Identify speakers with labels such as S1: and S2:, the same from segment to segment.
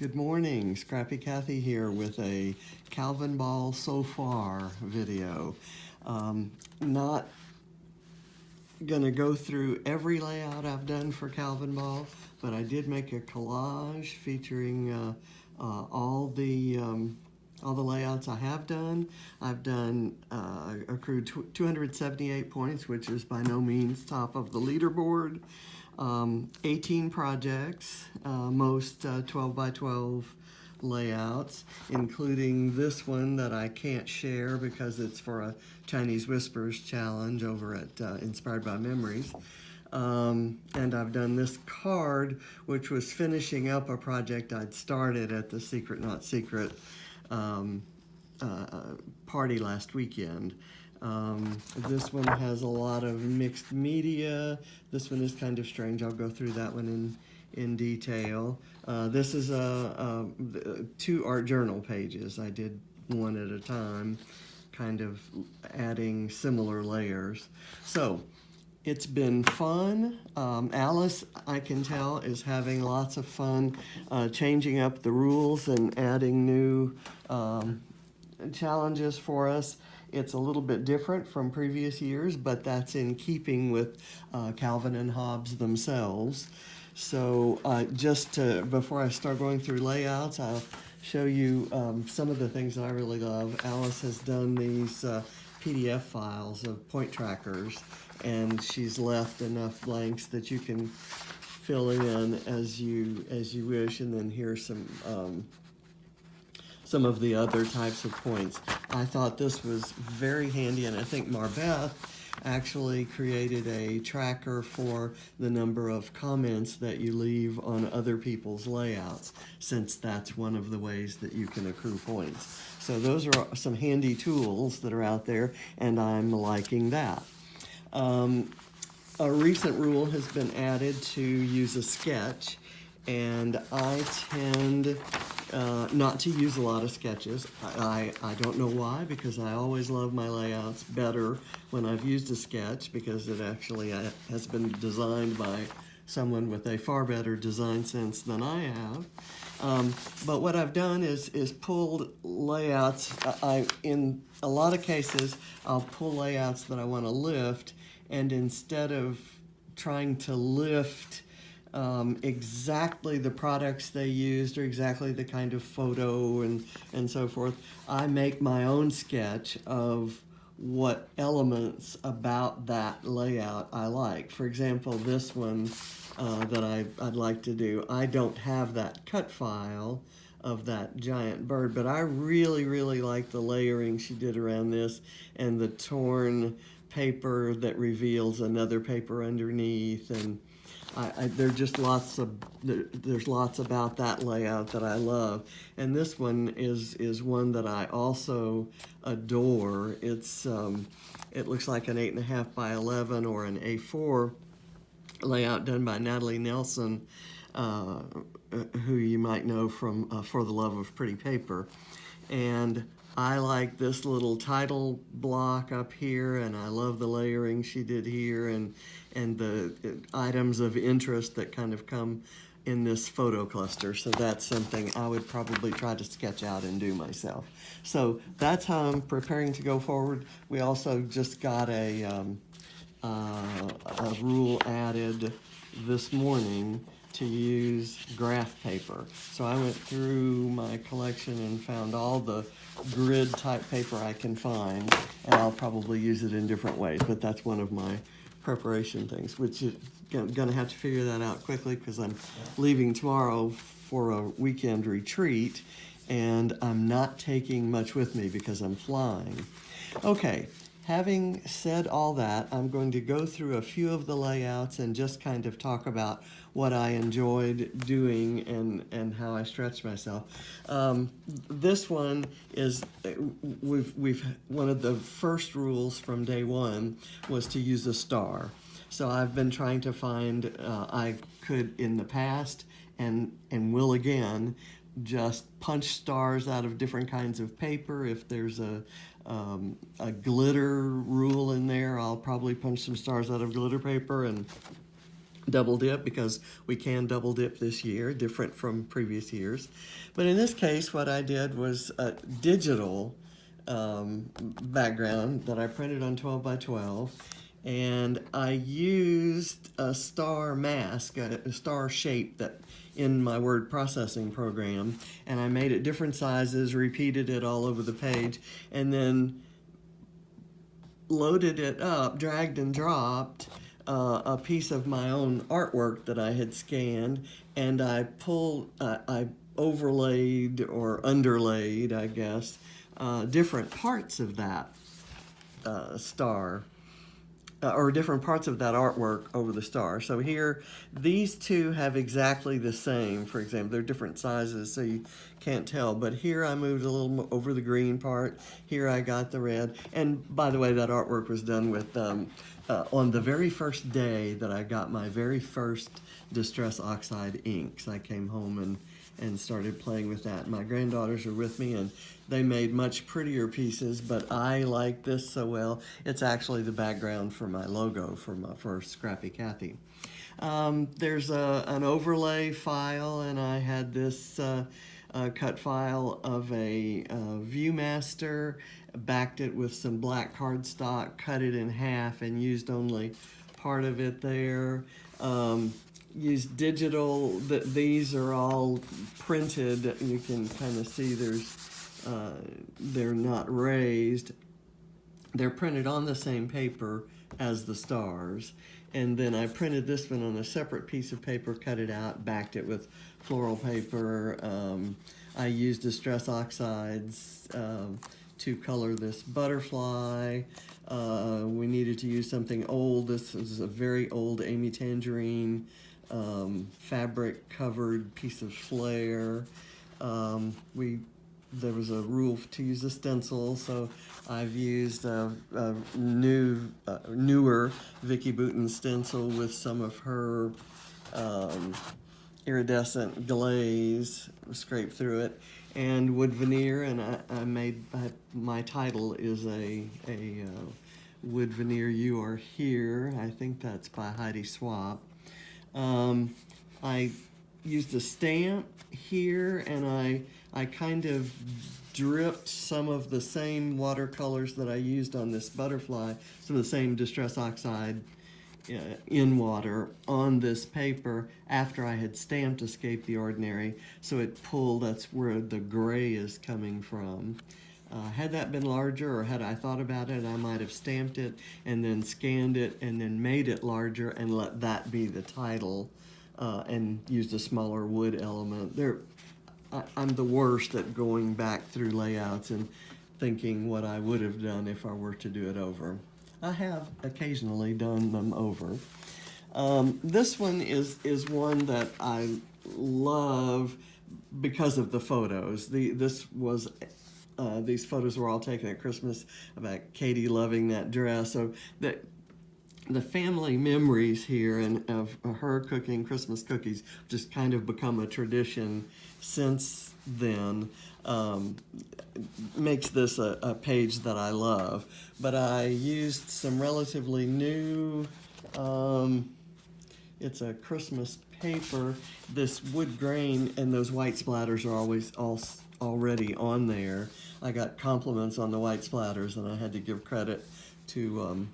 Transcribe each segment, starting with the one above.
S1: Good morning, ScrappyKathy here with a Calvinball so far video. Not gonna go through every layout I've done for Calvinball, but I did make a collage featuring all the layouts I have done. I've done accrued 278 points, which is by no means top of the leaderboard. 18 projects, most 12 by 12 layouts, including this one that I can't share because it's for a Chinese Whispers challenge over at Inspired by Memories. And I've done this card, which was finishing up a project I'd started at the Secret Not Secret party last weekend. This one has a lot of mixed media. This one is kind of strange. I'll go through that one in detail. This is 2 art journal pages. I did one at a time, kind of adding similar layers. So it's been fun. Alice, I can tell, is having lots of fun changing up the rules and adding new challenges for us. It's a little bit different from previous years, but that's in keeping with Calvin and Hobbes themselves. So before I start going through layouts, I'll show you some of the things that I really love. Alice has done these PDF files of point trackers, and she's left enough blanks that you can fill in as you wish, and then here's some of the other types of points. I thought this was very handy, and I think Marbeth actually created a tracker for the number of comments that you leave on other people's layouts, since that's one of the ways that you can accrue points. So those are some handy tools that are out there, and I'm liking that. A recent rule has been added to use a sketch, and I tend not to use a lot of sketches. I don't know why, because I always love my layouts better when I've used a sketch, because it actually has been designed by someone with a far better design sense than I have. But what I've done is pulled layouts. In a lot of cases, I'll pull layouts that I want to lift, and instead of trying to lift exactly the products they used or exactly the kind of photo and so forth, I make my own sketch of what elements about that layout I like. For example, this one that I'd like to do, I don't have that cut file of that giant bird, but I really, really like the layering she did around this, and the torn paper that reveals another paper underneath, and there's just there's lots about that layout that I love. And this one is one that I also adore. It's it looks like an 8.5 by 11 or an A4 layout done by Natalie Nelson, who you might know from For the Love of Pretty Paper. And I like this little title block up here, and I love the layering she did here, and the items of interest that kind of come in this photo cluster. So that's something I would probably try to sketch out and do myself. So that's how I'm preparing to go forward. We also just got a rule added this morning to use graph paper. So I went through my collection and found all the grid type paper I can find, and I'll probably use it in different ways, but that's one of my preparation things, which is gonna have to figure that out quickly, because I'm leaving tomorrow for a weekend retreat, and I'm not taking much with me because I'm flying. Okay. Having said all that, I'm going to go through a few of the layouts and just kind of talk about what I enjoyed doing and how I stretched myself. This one is, one of the first rules from day one was to use a star. So I've been trying to find, I could in the past and will again, just punch stars out of different kinds of paper. If there's a glitter rule in there, I'll probably punch some stars out of glitter paper and double dip because we can double dip this year, different from previous years. But in this case, what I did was a digital background that I printed on 12 by 12, and I used a star mask, a star shape that in my word processing program, and I made it different sizes, repeated it all over the page, and then loaded it up, dragged and dropped a piece of my own artwork that I had scanned, and I overlaid or underlaid, I guess, different parts of that star, or different parts of that artwork over the star. So here, these two have exactly the same. For example, they're different sizes, so you can't tell. But here I moved a little over the green part. Here I got the red. And by the way, that artwork was done with, on the very first day that I got my very first Distress Oxide inks. I came home and started playing with that. My granddaughters are with me, and they made much prettier pieces, but I like this so well. It's actually the background for my logo for ScrappyKathy. There's an overlay file, and I had this cut file of a Viewmaster, backed it with some black cardstock, cut it in half, and used only part of it there. Use digital. These are all printed. You can kind of see they're not raised. They're printed on the same paper as the stars. And then I printed this one on a separate piece of paper, cut it out, backed it with floral paper. I used Distress Oxides to color this butterfly. We needed to use something old. This is a very old Amy Tangerine fabric covered piece of flare. There was a rule to use a stencil, so I've used a newer Vicki Boutin stencil with some of her iridescent glaze, scraped through it, and wood veneer, and my title is a wood veneer, You Are Here. I think that's by Heidi Swap. I used a stamp here, and I kind of dripped some of the same watercolors that I used on this butterfly, some of the same Distress Oxide in water on this paper after I had stamped Escape the Ordinary, so it pulled. That's where the gray is coming from. Had that been larger, or had I thought about it, I might have stamped it and then scanned it and then made it larger and let that be the title, and used a smaller wood element. I'm the worst at going back through layouts and thinking what I would have done if I were to do it over. I have occasionally done them over. This one is one that I love because of the photos. These photos were all taken at Christmas about Katie loving that dress. So the family memories here and of her cooking Christmas cookies just kind of become a tradition since then. Makes this a page that I love. But I used some relatively new, it's a Christmas paper, this wood grain, and those white splatters are already on there. I got compliments on the white splatters, and I had to give credit to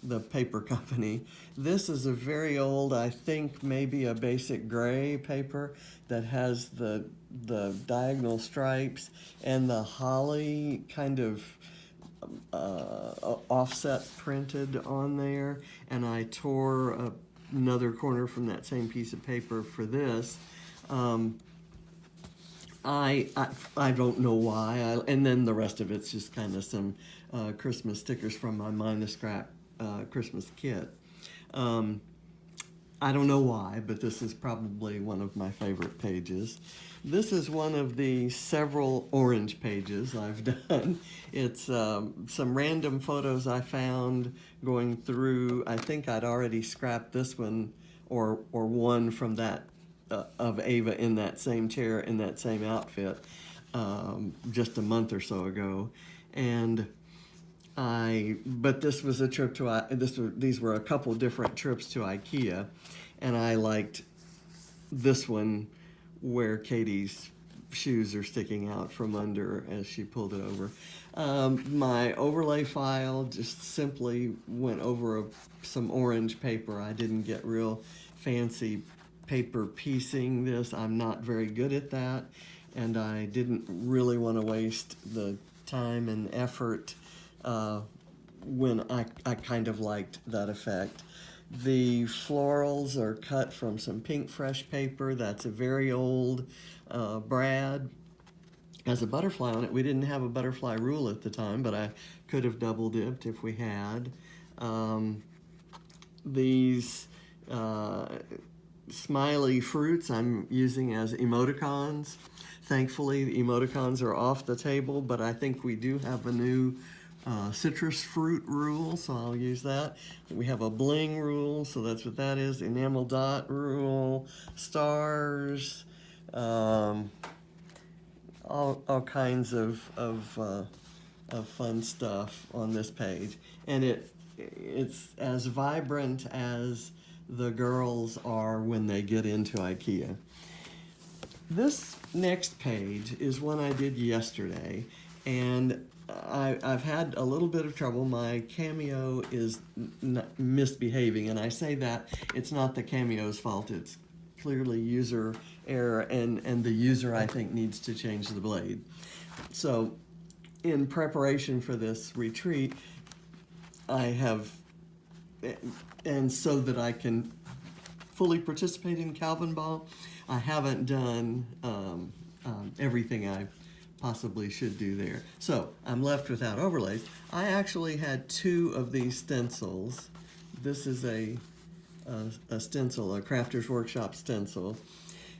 S1: the paper company. This is a very old, I think maybe a basic gray paper that has the diagonal stripes and the holly kind of offset printed on there, and I tore another corner from that same piece of paper for this. I don't know why, and then the rest of it's just kind of some Christmas stickers from my Mind the Scrap Christmas kit. I don't know why, but this is probably one of my favorite pages. This is one of the several orange pages I've done. It's some random photos I found going through. I think I'd already scrapped this one or one from that of Ava in that same chair in that same outfit just a month or so ago, and but this was a trip to these were a couple different trips to Ikea, and I liked this one where Katie's shoes are sticking out from under as she pulled it over. My overlay file just simply went over some orange paper. I didn't get real fancy paper piecing this. I'm not very good at that, and I didn't really want to waste the time and effort when I kind of liked that effect. The florals are cut from some pink fresh paper. That's a very old Brad. Has a butterfly on it. We didn't have a butterfly rule at the time, but I could have double dipped if we had. These smiley fruits I'm using as emoticons. Thankfully, the emoticons are off the table, but I think we do have a new citrus fruit rule, so I'll use that. We have a bling rule, so that's what that is. Enamel dot rule, stars, all kinds of fun stuff on this page, and it's as vibrant as the girls are when they get into IKEA. This next page is one I did yesterday, and I've had a little bit of trouble. My Cameo is misbehaving, and I say that it's not the Cameo's fault. It's clearly user error, and the user, I think, needs to change the blade. So in preparation for this retreat, I have, and so that I can fully participate in Calvinball, I haven't done everything I possibly should do there. So I'm left without overlays. I actually had 2 of these stencils. This is a stencil, a Crafter's Workshop stencil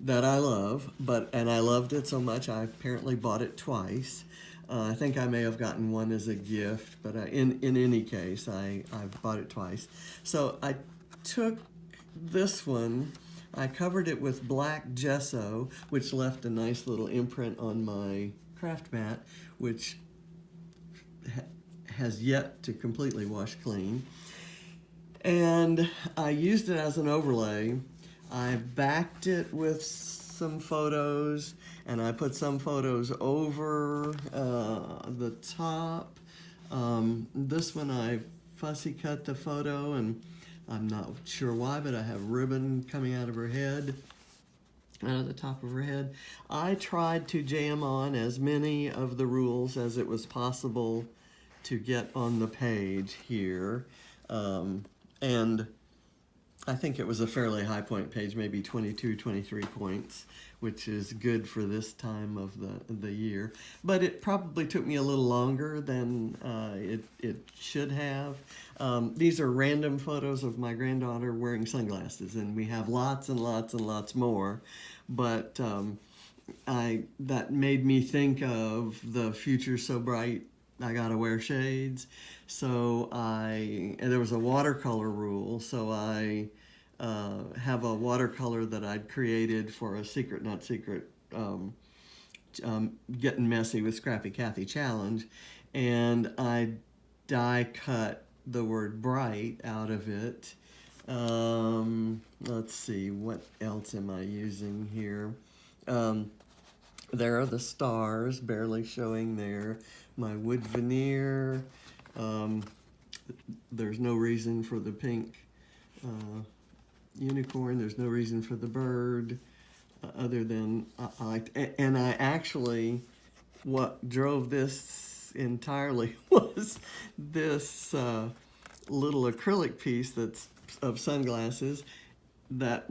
S1: that I love, and I loved it so much I apparently bought it twice. I think I may have gotten one as a gift, but in any case, I've bought it twice. So I took this one, I covered it with black gesso, which left a nice little imprint on my craft mat, which has yet to completely wash clean. And I used it as an overlay. I backed it with some photos, and I put some photos over the top. This one I fussy cut the photo, and I'm not sure why, but I have ribbon coming out of her head, out of the top of her head. I tried to jam on as many of the rules as it was possible to get on the page here. And I think it was a fairly high point page, maybe 22, 23 points, which is good for this time of the year. But it probably took me a little longer than it should have. These are random photos of my granddaughter wearing sunglasses, and we have lots and lots and lots more. But that made me think of the future so bright, I gotta wear shades. So and there was a watercolor rule, so I have a watercolor that I'd created for a Secret Not Secret Getting Messy with ScrappyKathy challenge, and I die cut the word bright out of it. Let's see, what else am I using here? There are the stars barely showing there. My wood veneer. There's no reason for the pink unicorn. There's no reason for the bird other than I liked. And I actually, what drove this entirely was this little acrylic piece that's of sunglasses that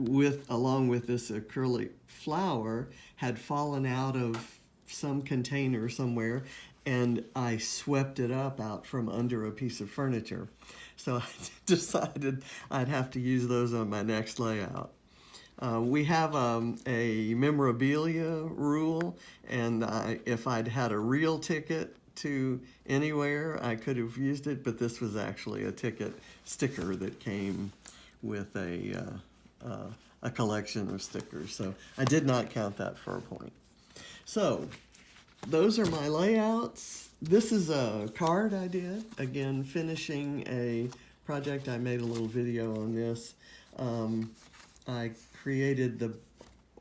S1: along with this acrylic flower had fallen out of some container somewhere, and I swept it up out from under a piece of furniture. So I decided I'd have to use those on my next layout. We have a memorabilia rule, and if I'd had a real ticket to anywhere, I could have used it, but this was actually a ticket sticker that came with a collection of stickers, so I did not count that for a point. So those are my layouts. This is a card I did, again, finishing a project. I made a little video on this. I created the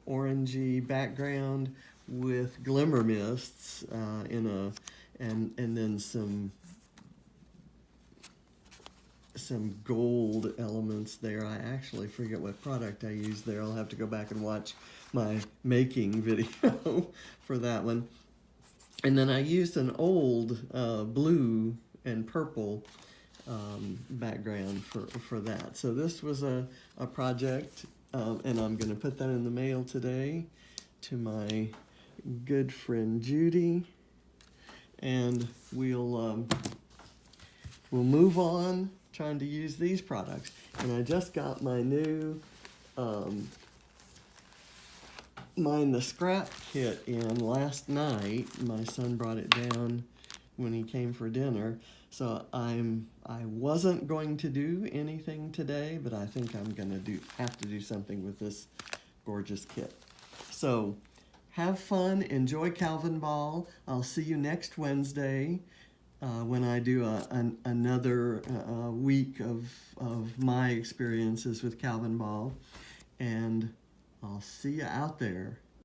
S1: orangey background with glimmer mists and then some gold elements there. I actually forget what product I used there. I'll have to go back and watch my making video for that one. And then I used an old blue and purple background for that. So this was a project, and I'm going to put that in the mail today to my good friend Judy, and we'll move on trying to use these products. And I just got my new Mind the Scrap kit in last night. My son brought it down when he came for dinner. So I wasn't going to do anything today, but I think I'm gonna have to do something with this gorgeous kit. So have fun, enjoy Calvinball. I'll see you next Wednesday when I do another week of my experiences with Calvinball, and I'll see you out there.